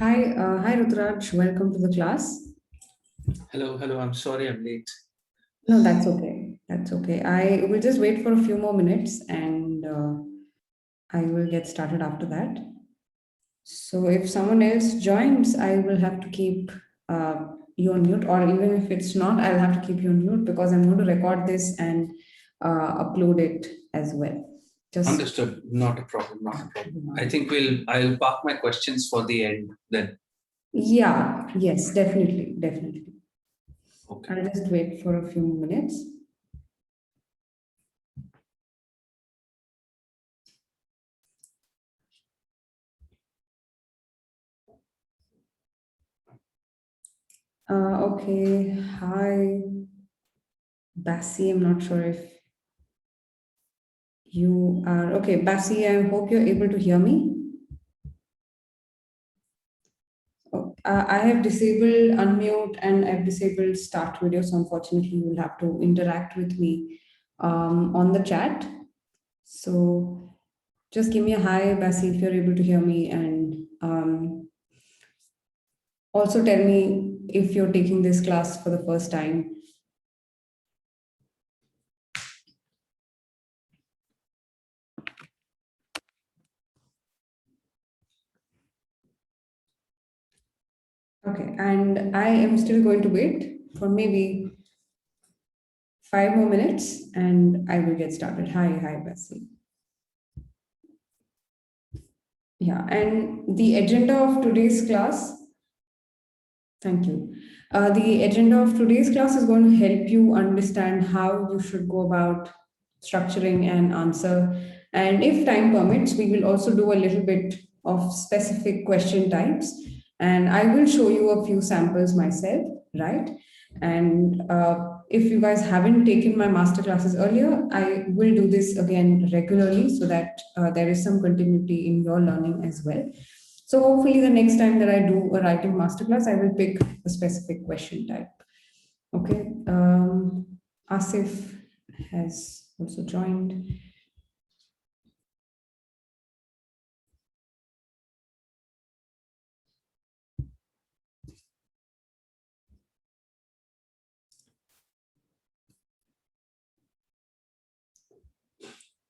Hi Rudraj, welcome to the class. Hello, hello. I'm sorry I'm late. No, that's okay. That's okay. I will just wait for a few more minutes and I will get started after that. So if someone else joins, I will have to keep you on mute, or even if it's not, I'll have to keep you on mute because I'm going to record this and upload it as well. Just Understood. Not a problem. Not a problem. I think I'll park my questions for the end then. yeah, yes, definitely, definitely. Okay. I'll just wait for a few minutes. Okay, hi, Bassi. I'm not sure if you are okay. Bassi, I hope you're able to hear me. Oh, I have disabled unmute and I've disabled start video. So unfortunately, you will have to interact with me on the chat. So just give me a hi, Bassi, if you're able to hear me, and also tell me if you're taking this class for the first time. Okay, and I am still going to wait for maybe 5 more minutes and I will get started. Hi, Bessie. Yeah, and the agenda of today's class, thank you. The agenda of today's class is going to help you understand how you should go about structuring an answer. And if time permits, we will also do a little bit of specific question types. And I will show you a few samples myself, right? And if you guys haven't taken my master classes earlier, I will do this again regularly so that there is some continuity in your learning as well. So hopefully the next time that I do a writing masterclass, I will pick a specific question type. Okay. Asif has also joined.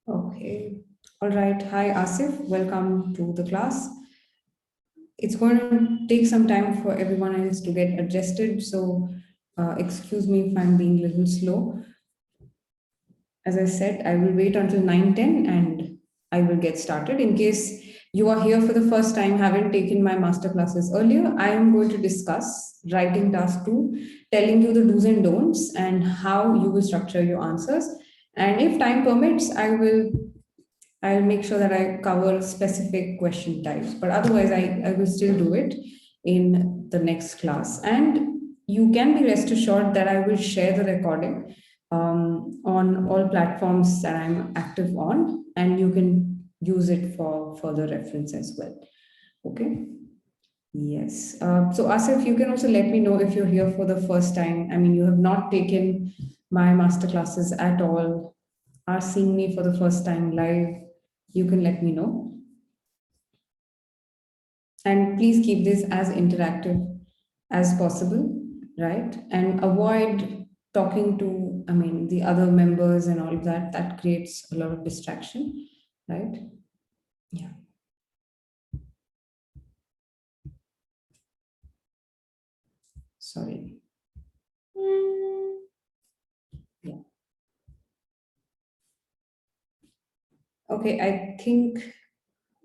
Okay. All right. Hi, Asif. Welcome to the class. It's going to take some time for everyone else to get adjusted. So excuse me if I'm being a little slow. As I said, I will wait until 9:10 and I will get started. In case you are here for the first time, haven't taken my master classes earlier, I am going to discuss writing task 2, telling you the do's and don'ts and how you will structure your answers. And if time permits, I'll make sure that I cover specific question types. But otherwise, I will still do it in the next class. And you can be rest assured that I will share the recording on all platforms that I'm active on, and you can use it for further reference as well. Okay. Yes. So Asif, you can also let me know if you're here for the first time. I mean, you have not taken my master classes at all, are seeing me for the first time live. You can let me know. And please keep this as interactive as possible, right? And avoid talking to, I mean, the other members and all of that. That creates a lot of distraction, right? Yeah. Sorry. Yeah. Okay, I think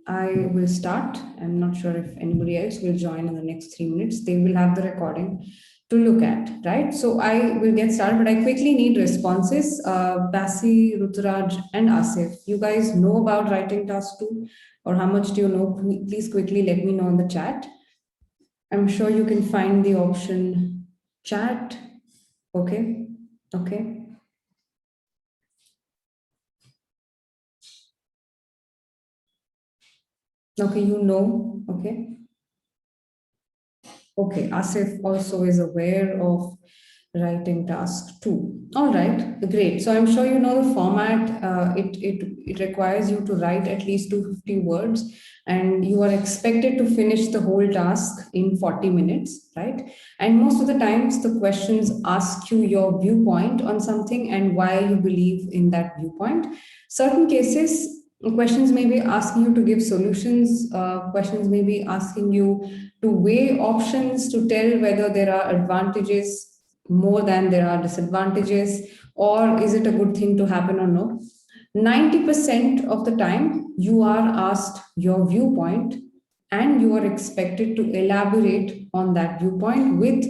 I will start. I'm not sure if anybody else will join in the next 3 minutes. They will have the recording to look at, right? So I will get started, but I quickly need responses. Basi, Ruturaj, and Asif, you guys know about writing task 2, or how much do you know? Please quickly let me know in the chat. I'm sure you can find the option chat. Okay, okay. Okay, you know, okay. Okay, Asif also is aware of Writing task 2. All right, great. So I'm sure you know the format. It requires you to write at least 250 words, and you are expected to finish the whole task in 40 minutes, right? And most of the times, the questions ask you your viewpoint on something and why you believe in that viewpoint. Certain cases, questions may be asking you to give solutions, questions may be asking you to weigh options to tell whether there are advantages more than there are disadvantages, or is it a good thing to happen or no. 90% of the time you are asked your viewpoint, and you are expected to elaborate on that viewpoint with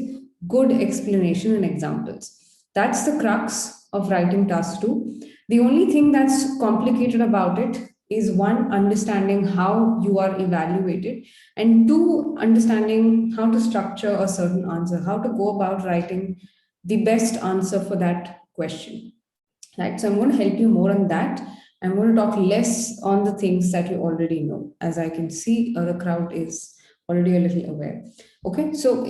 good explanation and examples. That's the crux of writing task 2. The only thing that's complicated about it is, one, understanding how you are evaluated, and two, understanding how to structure a certain answer, how to go about writing the best answer for that question. Right. So I'm going to help you more on that. I'm going to talk less on the things that you already know. As I can see, the crowd is already a little aware. Okay. So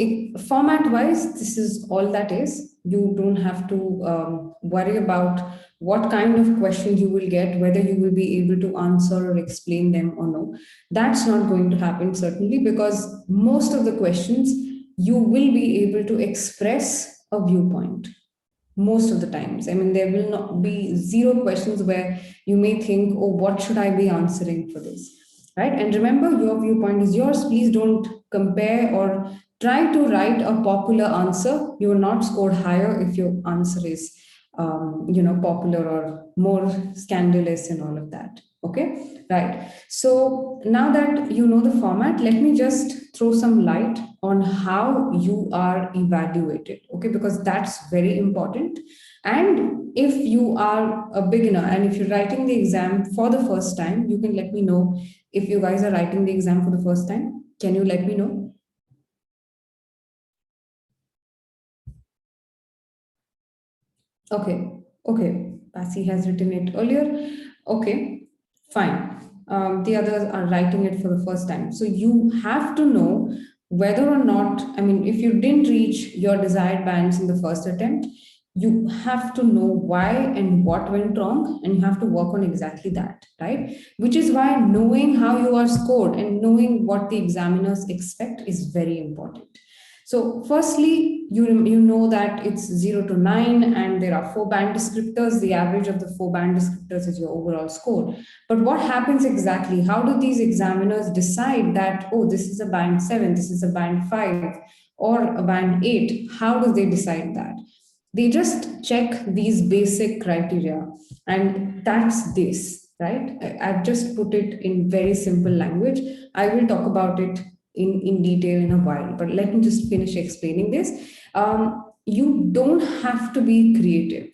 format wise, this is all that is. You don't have to worry about what kind of questions you will get, whether you will be able to answer or explain them or no. That's not going to happen, certainly, because most of the questions you will be able to express a viewpoint most of the times. I mean, there will not be zero questions where you may think, oh, what should I be answering for this? Right. And remember, your viewpoint is yours. Please don't compare or try to write a popular answer. You will not score higher if your answer is, popular or more scandalous and all of that. Okay. Right. So now that you know the format, let me just throw some light on how you are evaluated. Okay, because that's very important. And if you are a beginner and if you're writing the exam for the first time, you can let me know if you guys are writing the exam for the first time. Can you let me know? Okay, okay. Passy has written it earlier. Okay, fine. The others are writing it for the first time. So you have to know whether or not, I mean, if you didn't reach your desired bands in the first attempt, you have to know why and what went wrong, and you have to work on exactly that, right? Which is why knowing how you are scored and knowing what the examiners expect is very important. So, firstly, you know that it's 0 to 9, and there are four band descriptors. The average of the four band descriptors is your overall score. But what happens exactly? How do these examiners decide that, oh, this is a band 7, this is a band 5, or a band 8? How do they decide that? They just check these basic criteria, and that's this, right? I've just put it in very simple language. I will talk about it in detail in a while, but let me just finish explaining this. You don't have to be creative.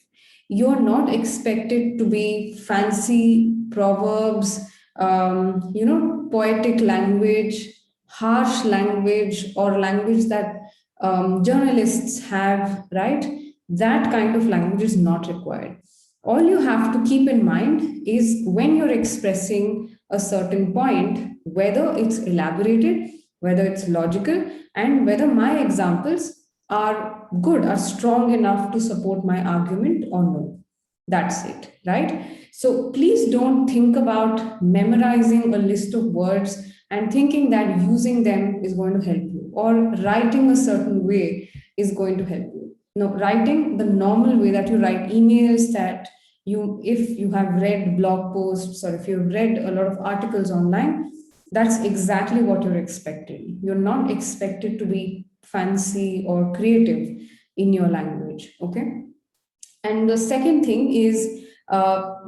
You're not expected to be fancy proverbs, poetic language, harsh language, or language that journalists have, right? That kind of language is not required. All you have to keep in mind is, when you're expressing a certain point, whether it's elaborated, whether it's logical, and whether my examples are good, are strong enough to support my argument or no. That's it, right? So please don't think about memorizing a list of words and thinking that using them is going to help you, or writing a certain way is going to help you. No, writing the normal way that you write emails, that if you have read blog posts, or if you've read a lot of articles online, that's exactly what you're expected. You're not expected to be fancy or creative in your language. Okay. And the second thing is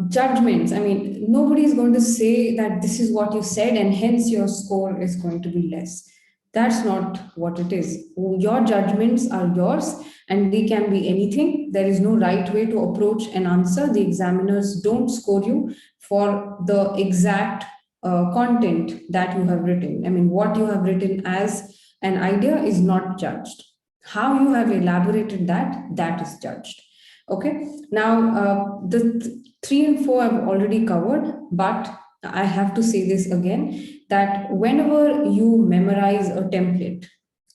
judgments. I mean, nobody is going to say that this is what you said and hence your score is going to be less. That's not what it is. Your judgments are yours, and they can be anything. There is no right way to approach an answer. The examiners don't score you for the exact content that you have written. I mean, what you have written as an idea is not judged. How you have elaborated that is judged. Okay. Now, the 3 and 4 I've already covered, but I have to say this again, that whenever you memorize a template,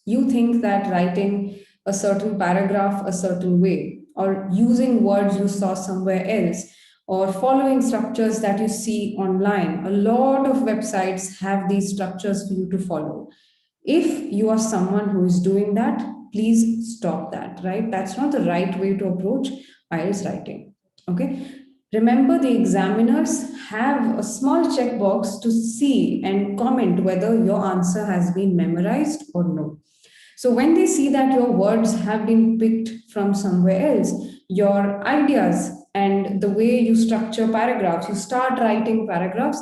you think that writing a certain paragraph a certain way, or using words you saw somewhere else, or following structures that you see online. A lot of websites have these structures for you to follow. If you are someone who is doing that, please stop that, right? That's not the right way to approach IELTS writing. Okay. Remember, the examiners have a small checkbox to see and comment whether your answer has been memorized or no. So when they see that your words have been picked from somewhere else, your ideas and the way you structure paragraphs, you start writing paragraphs,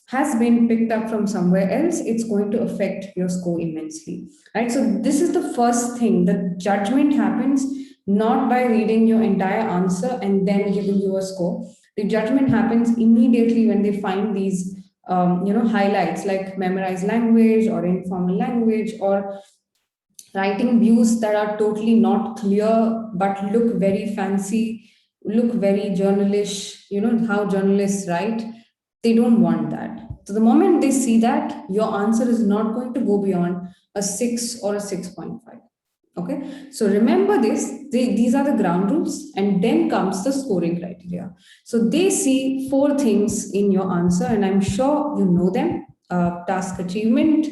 has been picked up from somewhere else, it's going to affect your score immensely. Right? So this is the first thing. The judgment happens not by reading your entire answer and then giving you a score. The judgment happens immediately when they find these highlights like memorized language or informal language, or writing views that are totally not clear but look very fancy, look very journalish, how journalists write. They don't want that. So the moment they see that, your answer is not going to go beyond a 6 or a 6.5. Okay, so remember this. These are the ground rules, and then comes the scoring criteria. So they see four things in your answer, and I'm sure you know them: task achievement,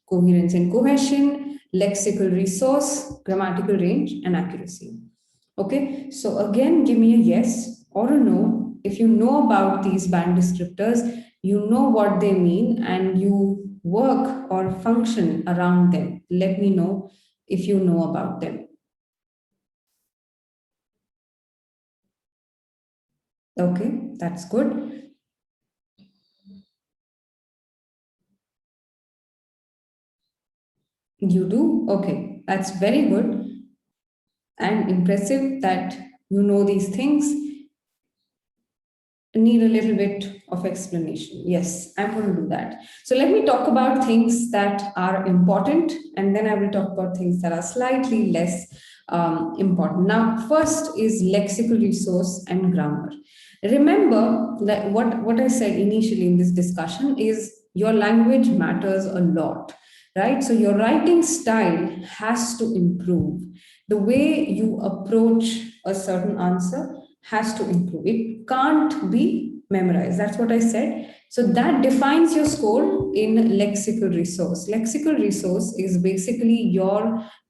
coherence and cohesion, lexical resource, grammatical range, and accuracy. Okay, so again, give me a yes or a no. If you know about these band descriptors, you know what they mean, and you work or function around them. Let me know if you know about them. Okay, that's good. You do? Okay, that's very good and impressive that you know these things. Need a little bit of explanation. Yes, I'm going to do that. So let me talk about things that are important, and then I will talk about things that are slightly less important. Now, first is lexical resource and grammar. Remember that what I said initially in this discussion is your language matters a lot, right? So your writing style has to improve. The way you approach a certain answer has to improve. It can't be memorized. That's what I said. So that defines your score in lexical resource. Lexical resource is basically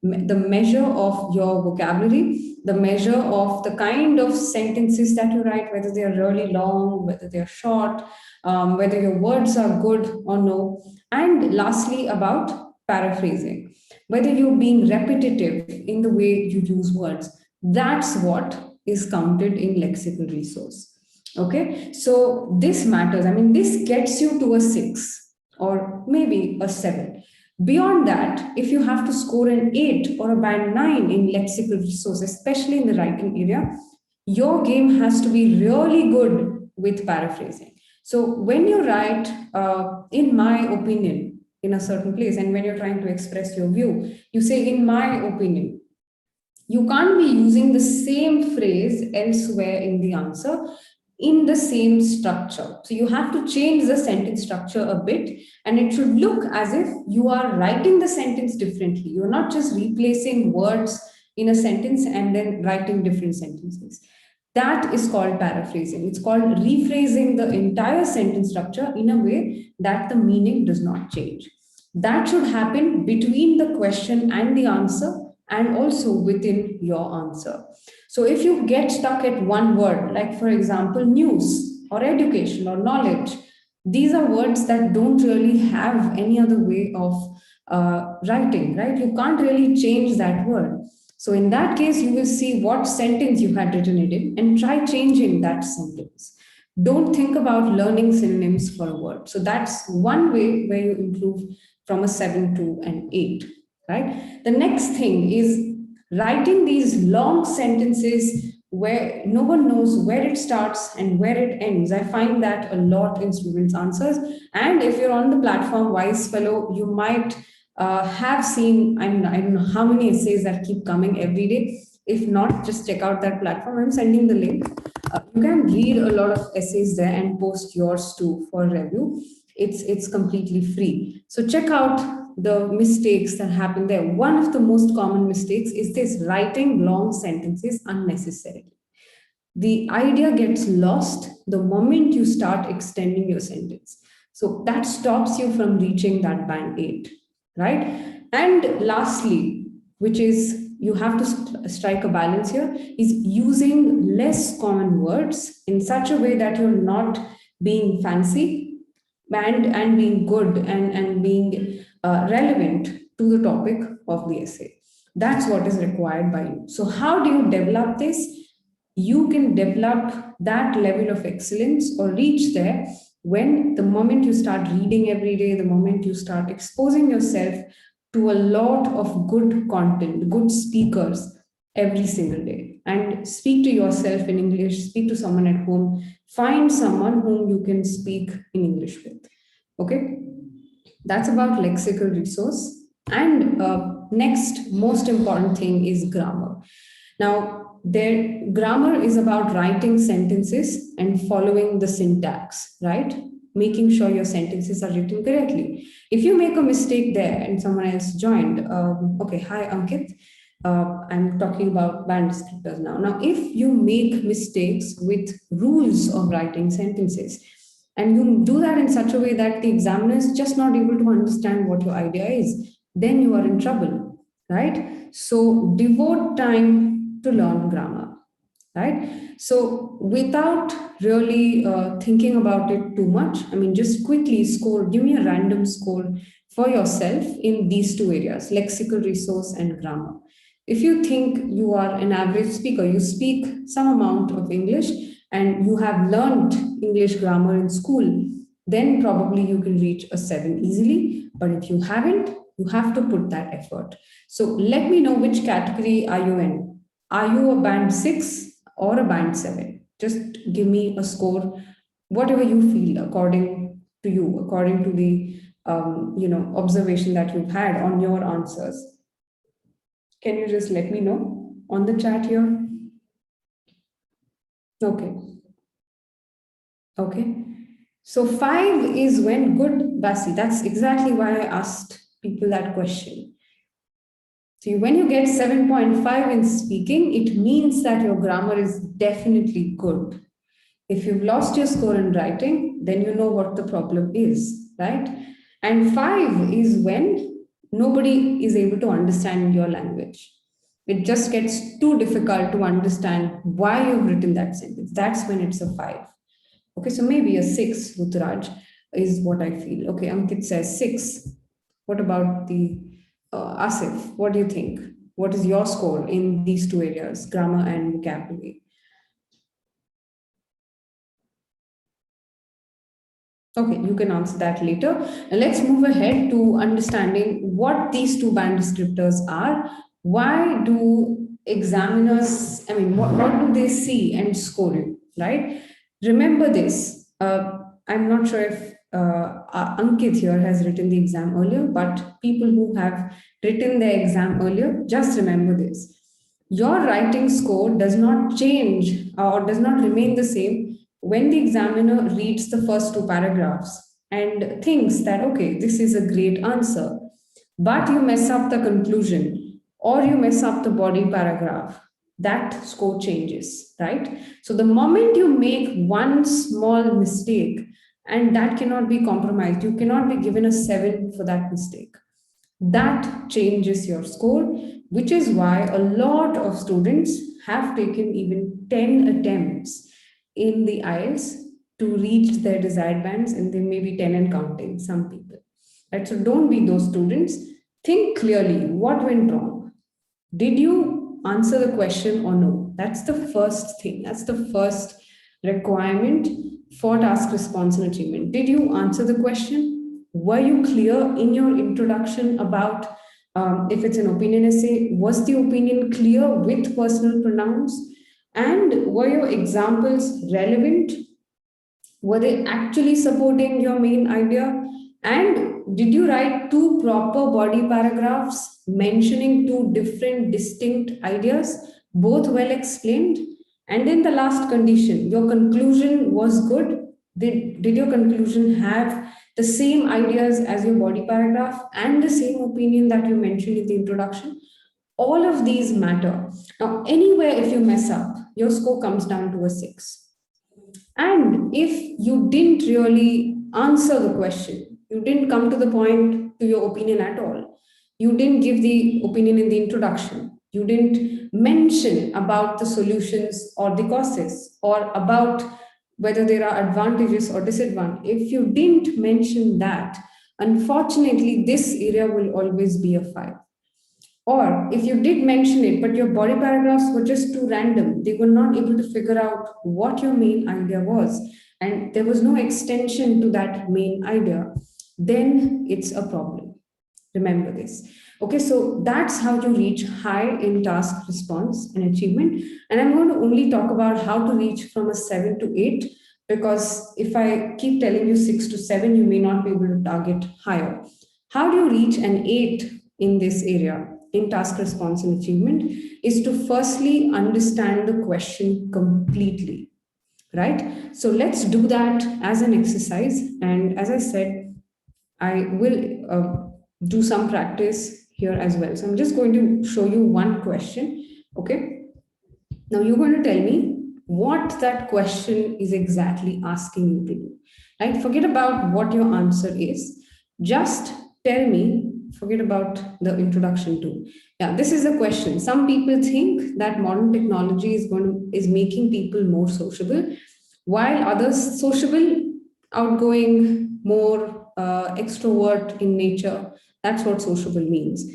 the measure of your vocabulary, the measure of the kind of sentences that you write, whether they are really long, whether they are short, whether your words are good or no. And lastly, about paraphrasing, whether you're being repetitive in the way you use words. That's what is counted in lexical resource. Okay, so this matters. I mean, this gets you to a 6 or maybe a 7. Beyond that, if you have to score an 8 or a band 9 in lexical resource, especially in the writing area, your game has to be really good with paraphrasing. So when you write, in my opinion, in a certain place, and when you're trying to express your view, you say, in my opinion. You can't be using the same phrase elsewhere in the answer in the same structure. So you have to change the sentence structure a bit, and it should look as if you are writing the sentence differently. You're not just replacing words in a sentence and then writing different sentences. That is called paraphrasing. It's called rephrasing the entire sentence structure in a way that the meaning does not change. That should happen between the question and the answer, and also within your answer. So if you get stuck at one word, like for example, news or education or knowledge, these are words that don't really have any other way of writing, right? You can't really change that word. So in that case, you will see what sentence you had written it in and try changing that sentence. Don't think about learning synonyms for a word. So that's one way where you improve from a 7 to an 8, right? The next thing is writing these long sentences where no one knows where it starts and where it ends. I find that a lot in students' answers. And if you're on the platform Wise Fellow, you might have seen, I don't know how many essays that keep coming every day. If not, just check out that platform. I'm sending the link. You can read a lot of essays there and post yours too for review. It's completely free. So check out the mistakes that happen there, one of the most common mistakes is this: writing long sentences unnecessarily. The idea gets lost the moment you start extending your sentence. So that stops you from reaching that band 8, right? And lastly, which is you have to strike a balance here, is using less common words in such a way that you're not being fancy and being good and being relevant to the topic of the essay. That's what is required by you. So, how do you develop this? You can develop that level of excellence or reach there when the moment you start reading every day, the moment you start exposing yourself to a lot of good content, good speakers every single day, and speak to yourself in English, speak to someone at home, find someone whom you can speak in English with. Okay, that's about lexical resource. And next most important thing is grammar. Now, their grammar is about writing sentences and following the syntax, right? Making sure your sentences are written correctly. If you make a mistake there and someone else joined, okay, hi Ankit, I'm talking about band descriptors now. Now, if you make mistakes with rules of writing sentences, and you do that in such a way that the examiner is just not able to understand what your idea is, then you are in trouble, right? So devote time to learn grammar, right? So without really thinking about it too much, I mean, just quickly score, give me a random score for yourself in these two areas: lexical resource and grammar. If you think you are an average speaker, you speak some amount of English and you have learned English grammar in school, then probably you can reach a 7 easily. But if you haven't, you have to put that effort. So let me know, which category are you in? Are you a band 6 or a band 7? Just give me a score, whatever you feel, according to you, according to the observation that you've had on your answers. Can you just let me know on the chat here? Okay. Okay. So 5 is when good, Basi. That's exactly why I asked people that question. So when you get 7.5 in speaking, it means that your grammar is definitely good. If you've lost your score in writing, then you know what the problem is, right? And 5 is when nobody is able to understand your language. It just gets too difficult to understand why you've written that sentence. That's when it's a 5. Okay, so maybe a 6, Ruturaj, is what I feel. Okay, Ankit says 6. What about the Asif? What do you think? What is your score in these two areas, grammar and vocabulary? Okay, you can answer that later. And let's move ahead to understanding what these two band descriptors are. Why do examiners, I mean, what do they see and score you, right? Remember this. I'm not sure if Ankit here has written the exam earlier, but people who have written their exam earlier, just remember this. Your writing score does not change or does not remain the same when the examiner reads the first two paragraphs and thinks that, okay, this is a great answer, but you mess up the conclusion or you mess up the body paragraph, that score changes, right? So the moment you make one small mistake, and that cannot be compromised, you cannot be given a 7 for that mistake. That changes your score, which is why a lot of students have taken even 10 attempts in the IELTS to reach their desired bands, and they may be 10 and counting, some people. Right? So don't be those students. Think clearly, what went wrong? Did you answer the question or no? That's the first thing. That's the first requirement for task response and achievement. Did you answer the question? Were you clear in your introduction about if it's an opinion essay? Was the opinion clear with personal pronouns? And were your examples relevant? Were they actually supporting your main idea? And did you write two proper body paragraphs mentioning two different distinct ideas, both well explained? And then the last condition, your conclusion was good, Did your conclusion have the same ideas as your body paragraph and the same opinion that you mentioned in the introduction? All of these matter. Now, anywhere if you mess up, your score comes down to a 6. And if you didn't really answer the question, you didn't come to the point to your opinion at all, you didn't give the opinion in the introduction, you didn't mention about the solutions or the causes or about whether there are advantages or disadvantages, if you didn't mention that, unfortunately, this area will always be a 5. Or if you did mention it, but your body paragraphs were just too random, they were not able to figure out what your main idea was, and there was no extension to that main idea, then it's a problem. Remember this. Okay, so that's how to reach high in task response and achievement. And I'm going to only talk about how to reach from a 7 to 8, because if I keep telling you 6 to 7, you may not be able to target higher. How do you reach an 8 in this area, in task response and achievement, is to firstly understand the question completely, right? So let's do that as an exercise. And as I said, I will do some practice here as well. So I'm just going to show you one question. Okay. Now you're going to tell me what that question is exactly asking you to do. Right? Forget about what your answer is. Just tell me, forget about the introduction to. Yeah, this is the question. Some people think that modern technology is making people more sociable, while others sociable, outgoing, more extrovert in nature. That's what sociable means.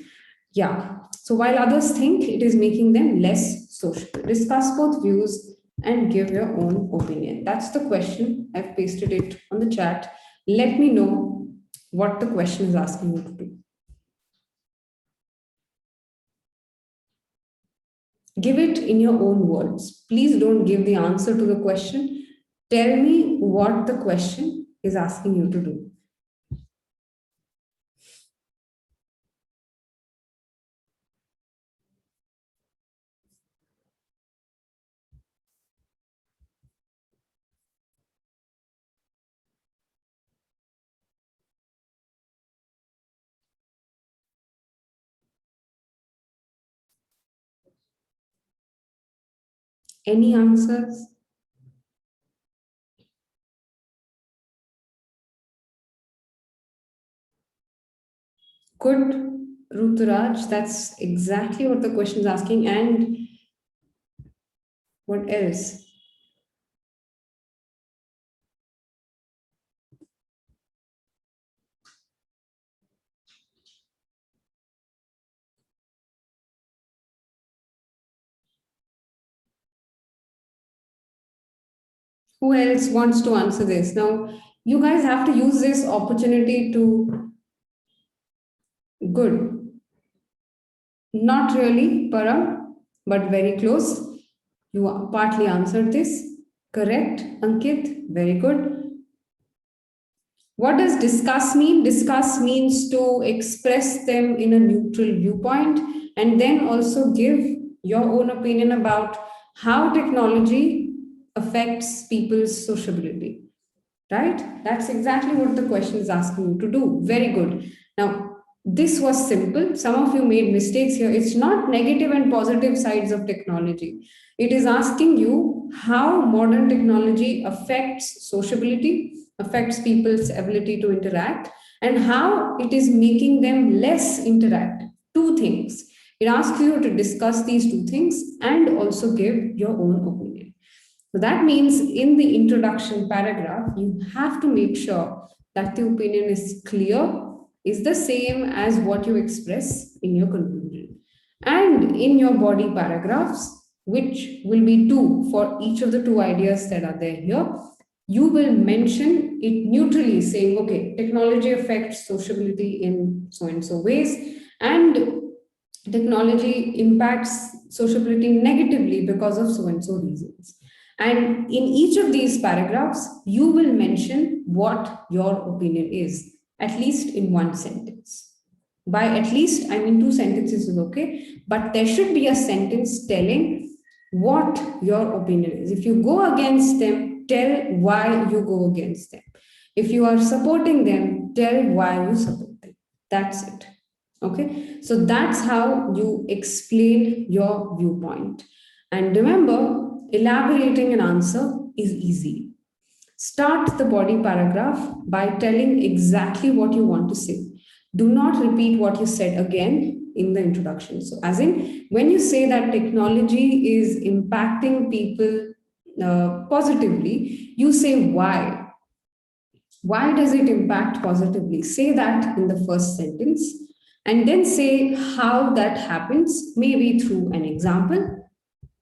Yeah. So while others think it is making them less social, discuss both views and give your own opinion. That's the question. I've pasted it on the chat. Let me know what the question is asking you to do. Give it in your own words. Please don't give the answer to the question. Tell me what the question is asking you to do. Any answers? Good, Ruturaj. That's exactly what the question is asking. And what else? Who else wants to answer this? Now, you guys have to use this opportunity to. Good. Not really, Param, but very close. You partly answered this. Correct, Ankit. Very good. What does discuss mean? Discuss means to express them in a neutral viewpoint and then also give your own opinion about how technology affects people's sociability. Right? That's exactly what the question is asking you to do. Very good. Now, this was simple. Some of you made mistakes here. It's not negative and positive sides of technology. It is asking you how modern technology affects sociability, affects people's ability to interact, and how it is making them less interactive. Two things. It asks you to discuss these two things and also give your own opinion. So that means in the introduction paragraph, you have to make sure that the opinion is clear, is the same as what you express in your conclusion. And in your body paragraphs, which will be two for each of the two ideas that are there here, you will mention it neutrally, saying, okay, technology affects sociability in so and so ways, and technology impacts sociability negatively because of so and so reasons. And in each of these paragraphs, you will mention what your opinion is, at least in one sentence. By at least, I mean two sentences is okay, but there should be a sentence telling what your opinion is. If you go against them, tell why you go against them. If you are supporting them, tell why you support them. That's it. Okay, so that's how you explain your viewpoint. And remember, elaborating an answer is easy. Start the body paragraph by telling exactly what you want to say. Do not repeat what you said again in the introduction. So, as in, when you say that technology is impacting people positively, you say why. Why does it impact positively? Say that in the first sentence, and then say how that happens, maybe through an example,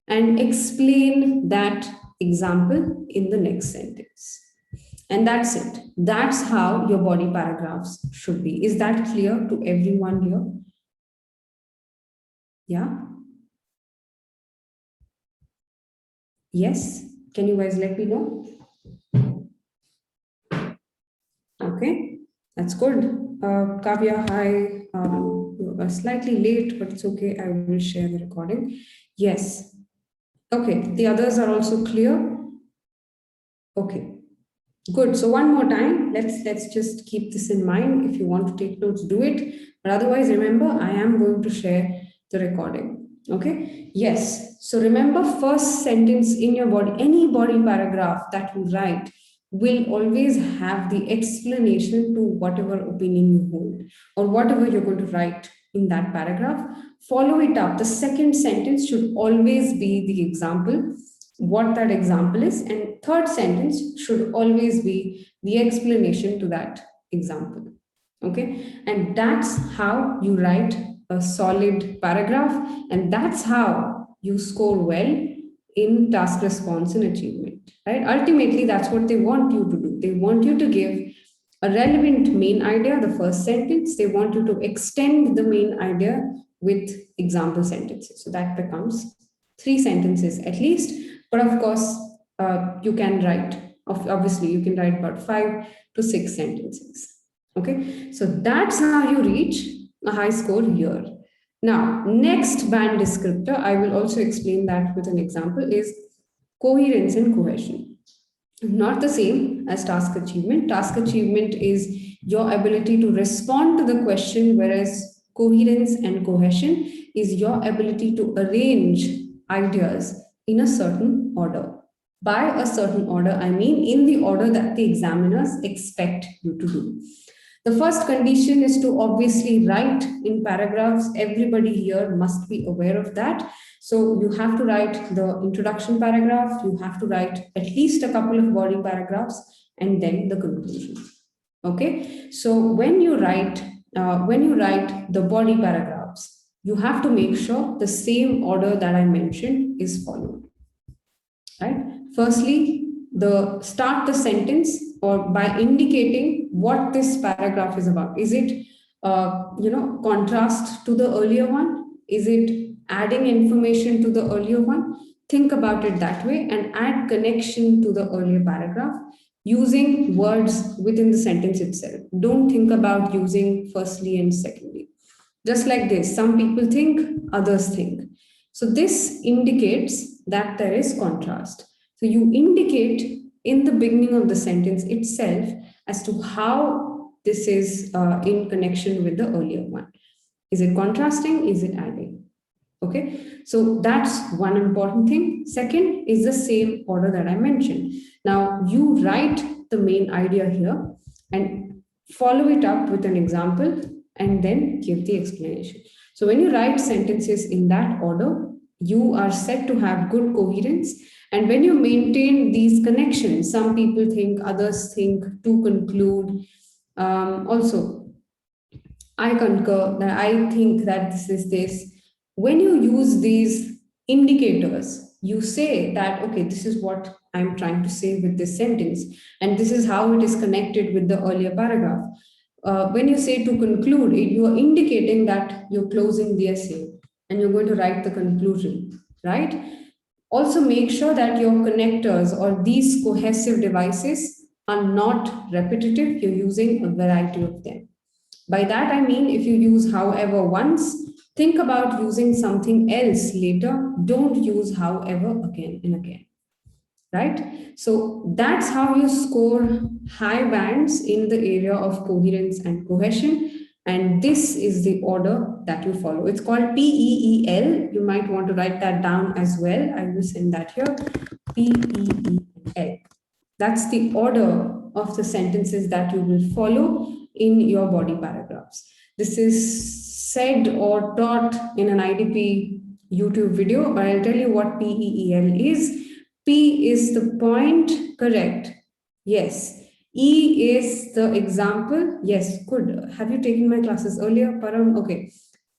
and explain that example in the next sentence. And that's it. That's how your body paragraphs should be. Is that clear to everyone here? Yeah? Yes? Can you guys let me know? Okay, that's good. Kavya, hi. You are slightly late, but it's okay. I will share the recording. Yes. Okay, the others are also clear. Okay, good. So one more time, let's just keep this in mind. If you want to take notes, do it. But otherwise, remember, I am going to share the recording. Okay. Yes. So remember, first sentence in your body, any body paragraph that you write will always have the explanation to whatever opinion you hold or whatever you're going to write in that paragraph. Follow it up. The second sentence should always be the example, what that example is, and third sentence should always be the explanation to that example. Okay, and that's how you write a solid paragraph, and that's how you score well in task response and achievement, right? Ultimately, that's what they want you to do. They want you to give a relevant main idea, the first sentence. They want you to extend the main idea with example sentences, so that becomes 3 sentences at least. But of course, you can write, obviously you can write about 5 to 6 sentences. Okay, so that's how you reach a high score here. Now, next band descriptor, I will also explain that with an example, is coherence and cohesion. Not the same as task achievement. Task achievement is your ability to respond to the question, whereas coherence and cohesion is your ability to arrange ideas in a certain order. By a certain order, I mean in the order that the examiners expect you to do. The first condition is to obviously write in paragraphs. Everybody here must be aware of that. So you have to write the introduction paragraph, you have to write at least a couple of body paragraphs, and then the conclusion. Okay, so when you write the body paragraphs, you have to make sure the same order that I mentioned is followed. Right? Firstly, the start the sentence or by indicating what this paragraph is about. Is it contrast to the earlier one? Is it adding information to the earlier one? Think about it that way and add connection to the earlier paragraph using words within the sentence itself. Don't think about using firstly and secondly. Just like this, some people think, others think. So this indicates that there is contrast. So you indicate in the beginning of the sentence itself as to how this is in connection with the earlier one. Is it contrasting? Is it adding? Okay, so that's one important thing. Second is the same order that I mentioned. Now you write the main idea here and follow it up with an example and then give the explanation. So when you write sentences in that order, you are set to have good coherence. And when you maintain these connections, some people think, others think, to conclude. Also, I concur that I think that this is this. When you use these indicators, you say that, okay, this is what I'm trying to say with this sentence, and this is how it is connected with the earlier paragraph. When you say to conclude, you are indicating that you're closing the essay and you're going to write the conclusion, right? Also, make sure that your connectors or these cohesive devices are not repetitive. You're using a variety of them. By that, I mean, if you use however once, think about using something else later. Don't use however again and again. right? So that's how you score high bands in the area of coherence and cohesion. And this is the order that you follow. It's called PEEL. You might want to write that down as well. I will send that here. PEEL. That's the order of the sentences that you will follow in your body paragraphs. This is said or taught in an IDP YouTube video, but I'll tell you what PEEL is. P is the point, correct. Yes. E is the example. Yes, good. Have you taken my classes earlier, Param? Okay.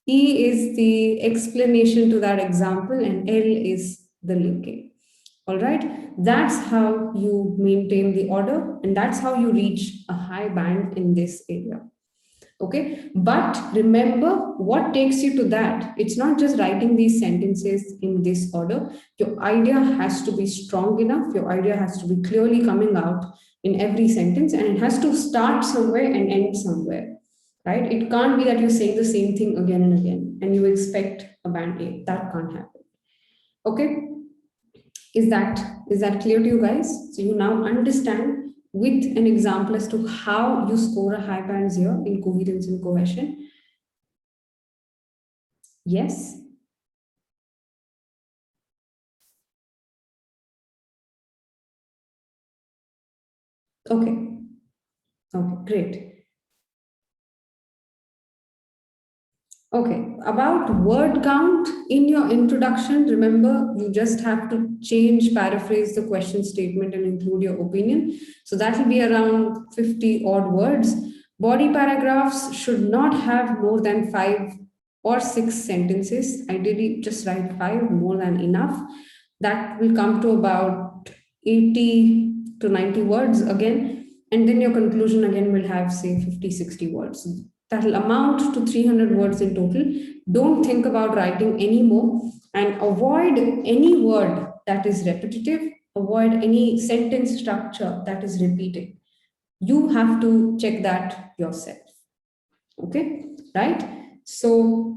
E is the explanation to that example, and L is the linking. All right. That's how you maintain the order, and that's how you reach a high band in this area. Okay, but remember what takes you to that. It's not just writing these sentences in this order. Your idea has to be strong enough, your idea has to be clearly coming out in every sentence, and it has to start somewhere and end somewhere, right? It can't be that you're saying the same thing again and again and you expect a band A. That can't happen. Okay, is that clear to you guys? So you now understand with an example as to how you score a high band here in coherence and cohesion. Yes. Okay. Okay, great. Okay, about word count in your introduction, remember you just have to change, paraphrase the question statement and include your opinion. So that will be around 50 odd words. Body paragraphs should not have more than 5 or 6 sentences. Ideally, just write 5, more than enough. That will come to about 80 to 90 words again. And then your conclusion again will have, say, 50, 60 words. That will amount to 300 words in total. Don't think about writing any more, and avoid any word that is repetitive, avoid any sentence structure that is repeating. You have to check that yourself. Okay, right? So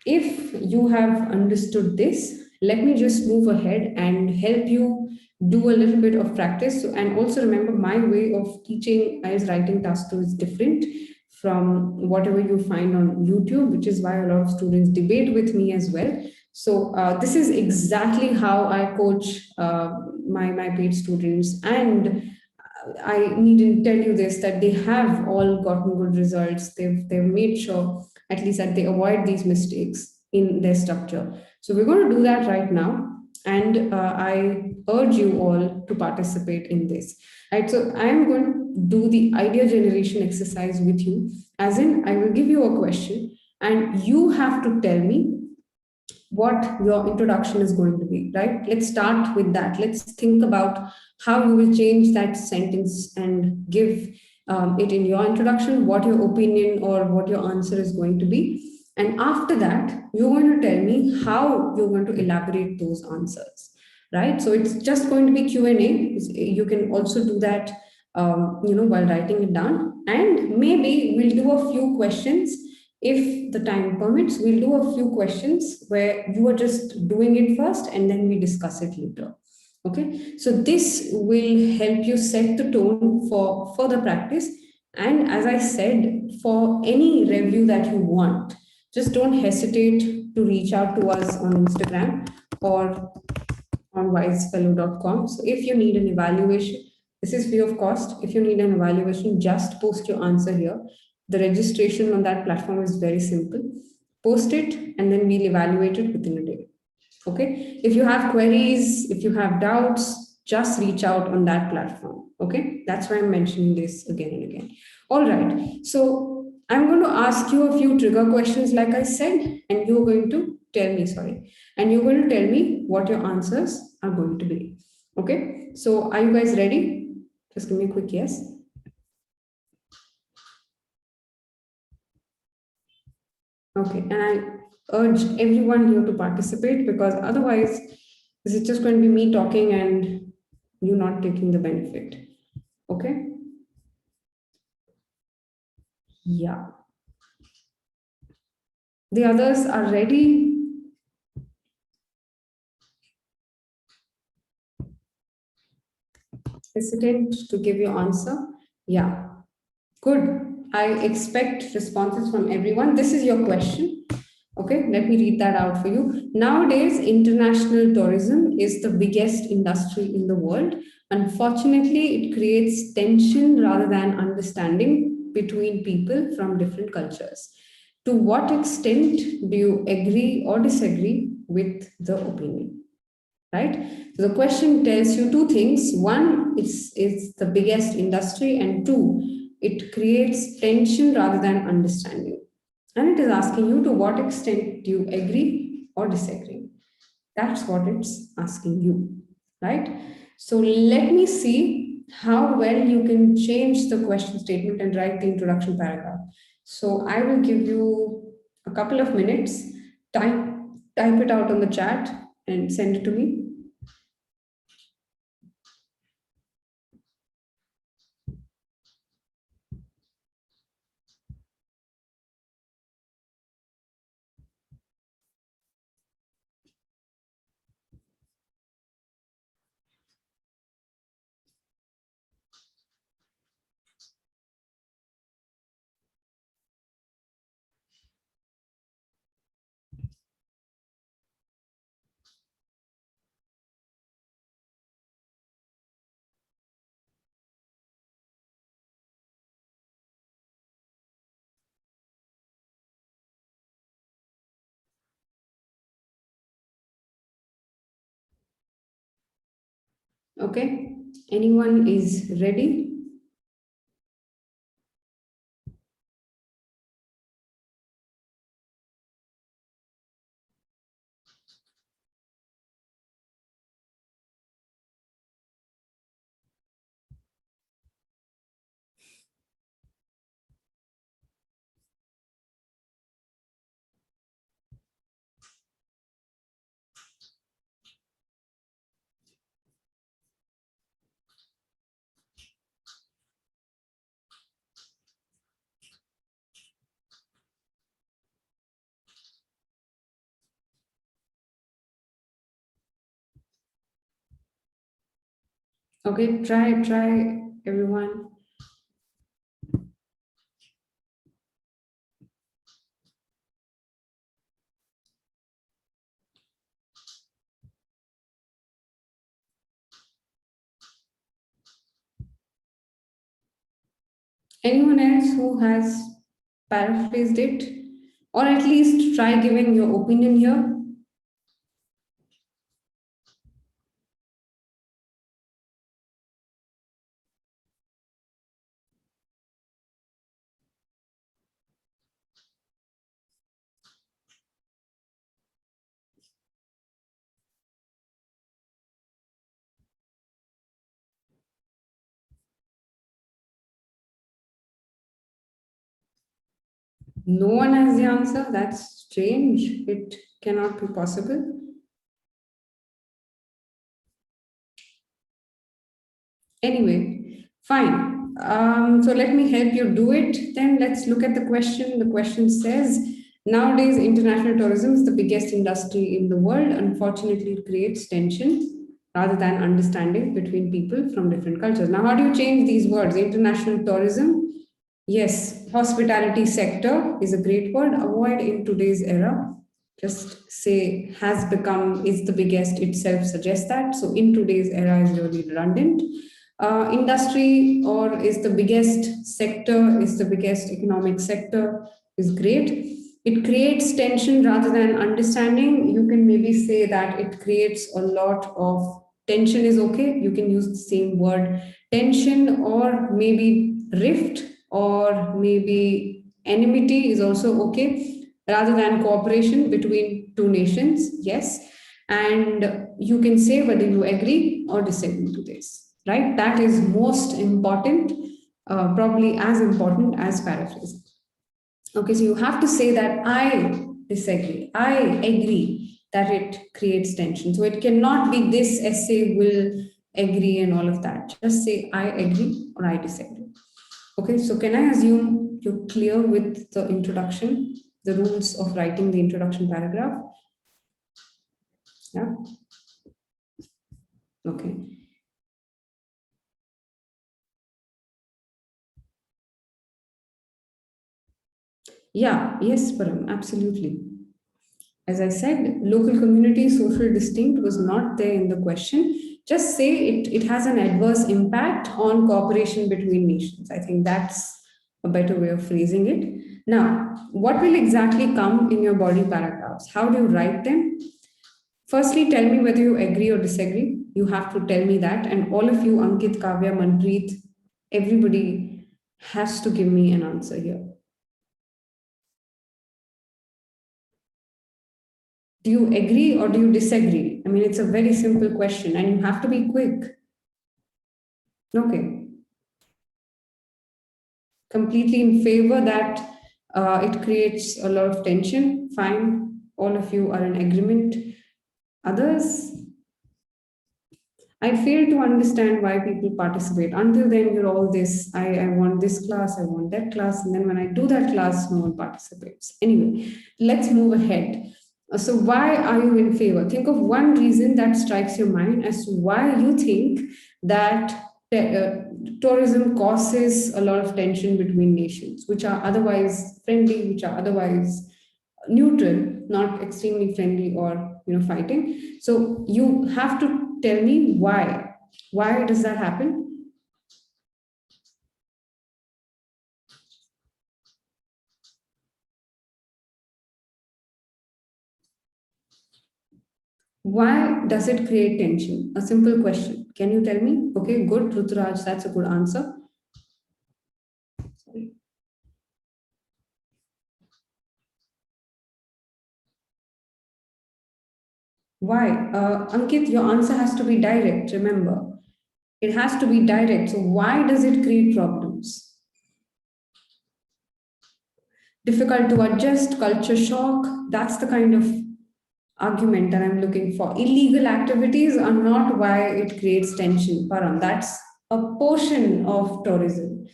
if you have understood this, let me just move ahead and help you do a little bit of practice. So, and also remember, my way of teaching IELTS writing task 2 is different from whatever you find on YouTube, which is why a lot of students debate with me as well. So this is exactly how I coach my paid students, and I needn't tell you this, that they have all gotten good results. They've made sure at least that they avoid these mistakes in their structure. So we're going to do that right now, and I urge you all to participate in this. Right. So I am going to do the idea generation exercise with you. As in, I will give you a question, and you have to tell me what your introduction is going to be, right? Let's start with that. Let's think about how you will change that sentence and give it in your introduction, what your opinion or what your answer is going to be. And after that, you're going to tell me how you're going to elaborate those answers, right? So it's just going to be Q&A. You can also do that, while writing it down. And maybe we'll do a few questions if the time permits. We'll do a few questions where you are just doing it first and then we discuss it later. Okay, so this will help you set the tone for further practice. And as I said, for any review that you want, just don't hesitate to reach out to us on Instagram or on wisefellow.com. So if you need an evaluation, this is free of cost. If you need an evaluation, just post your answer here. The registration on that platform is very simple. Post it and then we'll evaluate it within a day. Okay. If you have queries, if you have doubts, just reach out on that platform. Okay. That's why I'm mentioning this again and again. All right. So I'm going to ask you a few trigger questions, like I said, and you're going to tell me, and you're going to tell me what your answers are going to be. Okay. So are you guys ready? Just give me a quick yes. Okay. And I urge everyone here to participate, because otherwise this is just going to be me talking and you not taking the benefit. Okay. Yeah. The others are ready. hesitant to give your answer? Yeah, good. I expect responses from everyone. This is your question. Okay, let me read that out for you. Nowadays, international tourism is the biggest industry in the world. Unfortunately, it creates tension rather than understanding between people from different cultures. To what extent do you agree or disagree with the opinion? Right? So the question tells you two things. One, it's the biggest industry, and two, it creates tension rather than understanding. And it is asking you to what extent do you agree or disagree. That's what it's asking you, right? So let me see how well you can change the question statement and write the introduction paragraph. So I will give you a couple of minutes, type, type it out on the chat and send it to me. Okay, anyone is ready? Okay, try everyone. Anyone else who has paraphrased it, or at least try giving your opinion here? No one has the answer. That's strange. It cannot be possible. Anyway, fine. So let me help you do it. Then let's look at the question. The question says, nowadays, international tourism is the biggest industry in the world. Unfortunately, it creates tension rather than understanding between people from different cultures. Now, how do you change these words? International tourism. Yes, hospitality sector is a great word. Avoid in today's era. Just say has become is the biggest itself suggests that. So in today's era is really redundant. Industry or is the biggest sector, is the biggest economic sector is great. It creates tension rather than understanding. You can maybe say that it creates a lot of tension is okay. You can use the same word tension or maybe rift or maybe enmity is also okay rather than cooperation between two nations. Yes. And you can say whether you agree or disagree to this, right? That is most important, probably as important as paraphrasing. Okay, so you have to say that I disagree, I agree that it creates tension. So it cannot be this essay will agree and all of that. Just say I agree or I disagree. Okay, so can I assume you're clear with the introduction, the rules of writing the introduction paragraph? Yeah. Okay. Yeah, yes, Param, absolutely. As I said, local community social distinct was not there in the question. Just say it has an adverse impact on cooperation between nations. I think that's a better way of phrasing it. Now, what will exactly come in your body paragraphs? How do you write them? Firstly, tell me whether you agree or disagree. You have to tell me that. And all of you, Ankit, Kavya, Manpreet, everybody has to give me an answer here. Do you agree or do you disagree? I mean, it's a very simple question and you have to be quick. Okay. Completely in favor that it creates a lot of tension. Fine. All of you are in agreement. Others, I fail to understand why people participate. Until then, you're all this. I want this class, I want that class. And then when I do that class, no one participates. Anyway, let's move ahead. So, why are you in favor? Think of one reason that strikes your mind as to why you think that tourism causes a lot of tension between nations, which are otherwise friendly, which are otherwise neutral, not extremely friendly or fighting. So you have to tell me why. Why does that happen? Why does it create tension? A simple question. Can you tell me? Okay, good, Ruturaj, that's a good answer. Sorry. Why? Ankit, your answer has to be direct, remember. It has to be direct. So why does it create problems? Difficult to adjust, culture shock. That's the kind of argument that I'm looking for. Illegal activities are not why it creates tension, Param. That's a portion of tourism.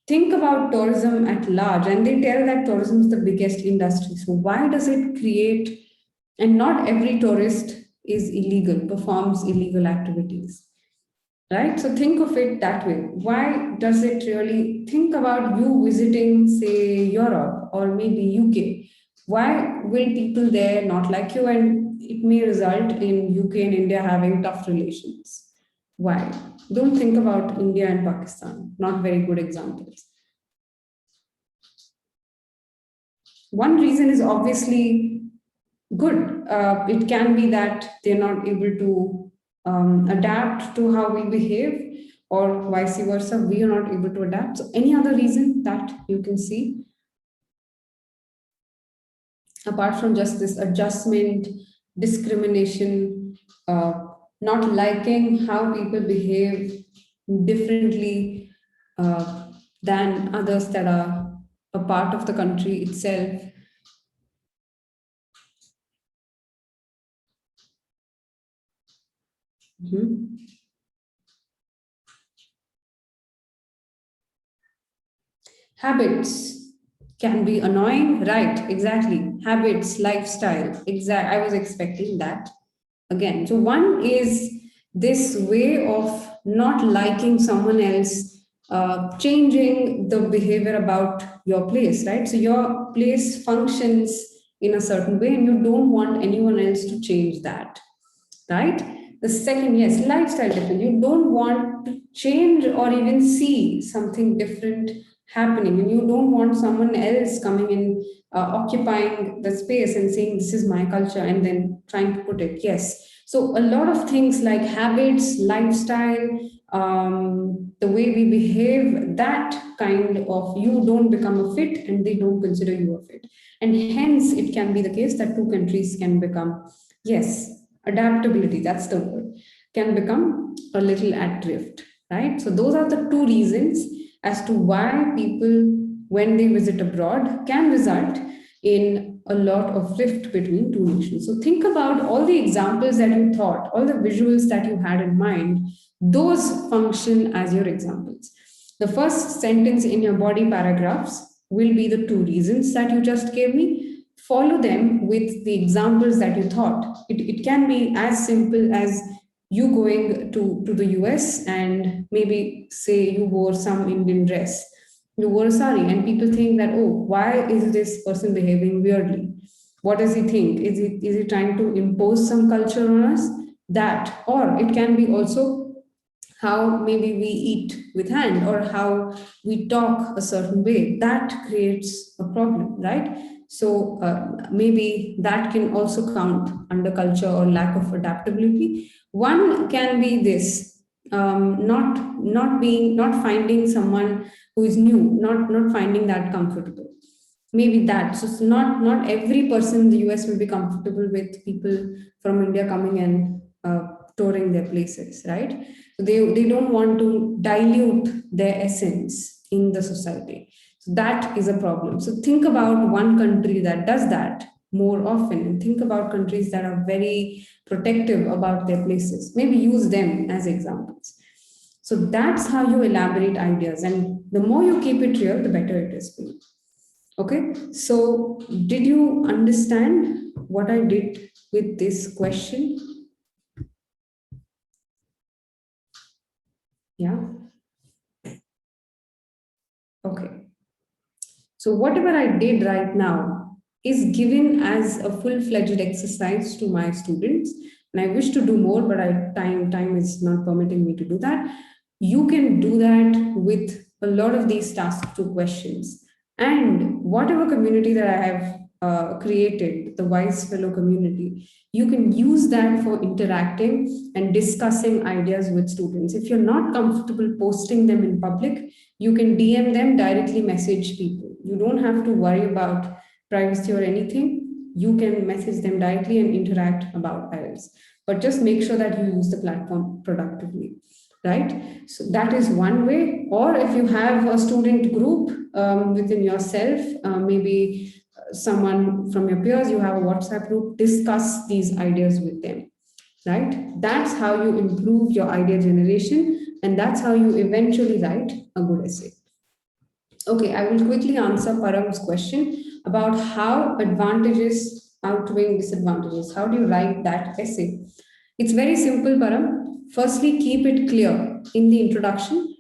Think about tourism at large, and they tell that tourism is the biggest industry. So, why does it create? And not every tourist is illegal, performs illegal activities, right? So think of it that way. Why does it really? Think about you visiting, say, Europe or maybe UK. Why will people there not like you? And it may result in UK and India having tough relations. Why? Don't think about India and Pakistan, not very good examples. One reason is obviously good. It can be that they're not able to adapt to how we behave, or vice versa, we are not able to adapt. So, any other reason that you can see apart from just this adjustment, discrimination, not liking how people behave differently than others that are a part of the country itself? Mhm. Habits can be annoying, right? Exactly. Habits, lifestyle. Exact. I was expecting that again. So one is this way of not liking someone else, changing the behavior about your place, right? So your place functions in a certain way, and you don't want anyone else to change that, right? The second, yes, lifestyle different. You don't want to change or even see something different happening, and you don't want someone else coming in, occupying the space and saying, this is my culture, and then trying to put it. Yes. So, a lot of things like habits, lifestyle, the way we behave, that kind of you don't become a fit and they don't consider you a fit. And hence, it can be the case that two countries can become, yes, adaptability, that's the word, can become a little adrift, right? So those are the two reasons as to why people, when they visit abroad, can result in a lot of rift between two nations. So think about all the examples that you thought, all the visuals that you had in mind, those function as your examples. The first sentence in your body paragraphs will be the two reasons that you just gave me. Follow them with the examples that you thought. It can be as simple as you going to the US and maybe say you wore some Indian dress. you wore a sari, and people think that, oh, why is this person behaving weirdly? What does he think? Is he trying to impose some culture on us? That, or it can be also how maybe we eat with hand or how we talk a certain way. That creates a problem, right? So maybe that can also count under culture or lack of adaptability. One can be this, not finding someone who is new, not finding that comfortable. Maybe that. So it's not every person in the US will be comfortable with people from India coming and touring their places, right? So they don't want to dilute their essence in the society. So that is a problem. So think about one country that does that more often, and think about countries that are very protective about their places. Maybe use them as examples. So that's how you elaborate ideas. And the more you keep it real, the better it is for you. Okay, so did you understand what I did with this question? Yeah. Okay. So whatever I did right now is given as a full-fledged exercise to my students, and I wish to do more, but time is not permitting me to do that. You can do that with a lot of these task two questions, and whatever community that I have created, the Wise Fellow community, you can use that for interacting and discussing ideas with students. If you're not comfortable posting them in public, you can DM them, directly message people. You don't have to worry about privacy or anything. You can message them directly and interact about ideas. But just make sure that you use the platform productively, right? So that is one way. Or if you have a student group within yourself, maybe someone from your peers, you have a WhatsApp group, discuss these ideas with them, right? That's how you improve your idea generation, and that's how you eventually write a good essay. Okay, I will quickly answer Param's question about how advantages outweighing disadvantages. How do you write that essay? It's very simple, Param. Firstly, keep it clear in the introduction.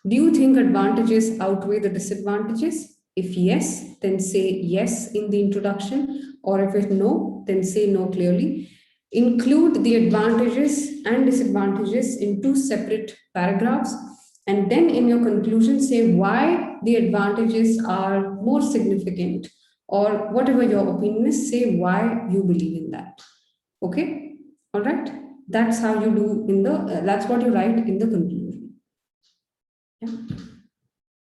Do you think advantages outweigh the disadvantages? If yes, then say yes in the introduction, or if it no, then say no clearly. Include the advantages and disadvantages in two separate paragraphs, and then in your conclusion, say why the advantages are more significant, or whatever your opinion is, say why you believe in that. Okay, all right. That's how you do in the. That's what you write in the conclusion. Yeah.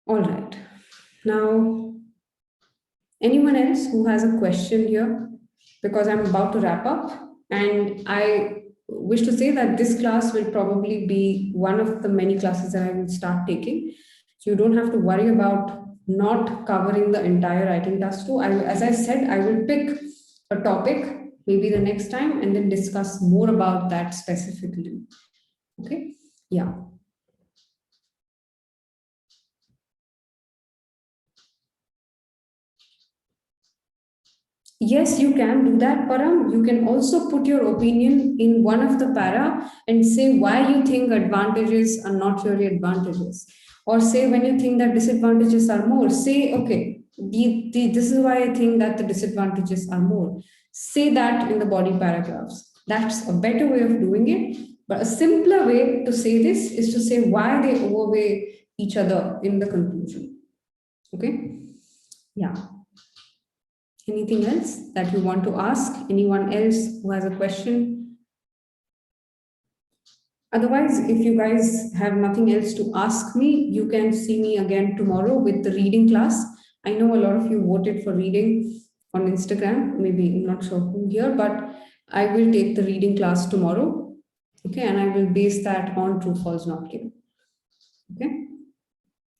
All right. Now, anyone else who has a question here? Because I'm about to wrap up, and I wish to say that this class will probably be one of the many classes that I will start taking. So you don't have to worry about not covering the entire writing task too. As I said, I will pick a topic maybe the next time and then discuss more about that specifically. Okay. Yeah. Yes, you can do that, Param. You can also put your opinion in one of the para and say why you think advantages are not really advantages. Or say when you think that disadvantages are more, say, okay, this is why I think that the disadvantages are more. Say that in the body paragraphs. That's a better way of doing it. But a simpler way to say this is to say why they overweigh each other in the conclusion. Okay? Yeah. Anything else that you want to ask? Anyone else who has a question? Otherwise, if you guys have nothing else to ask me, you can see me again tomorrow with the reading class. I know a lot of you voted for reading on Instagram. Maybe I'm not sure who here, but I will take the reading class tomorrow. Okay, and I will base that on true, false, not given. Okay,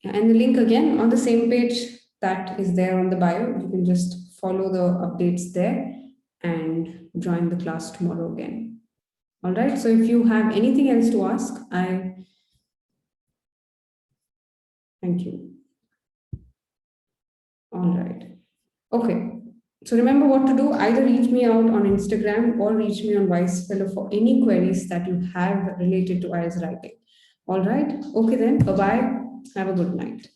and the link again on the same page that is there on the bio. You can just follow the updates there and join the class tomorrow again. All right. So if you have anything else to ask, I thank you. All right. Okay. So remember what to do. Either reach me out on Instagram or reach me on Wise Fellow for any queries that you have related to IELTS writing. All right. Okay then. Bye bye. Have a good night.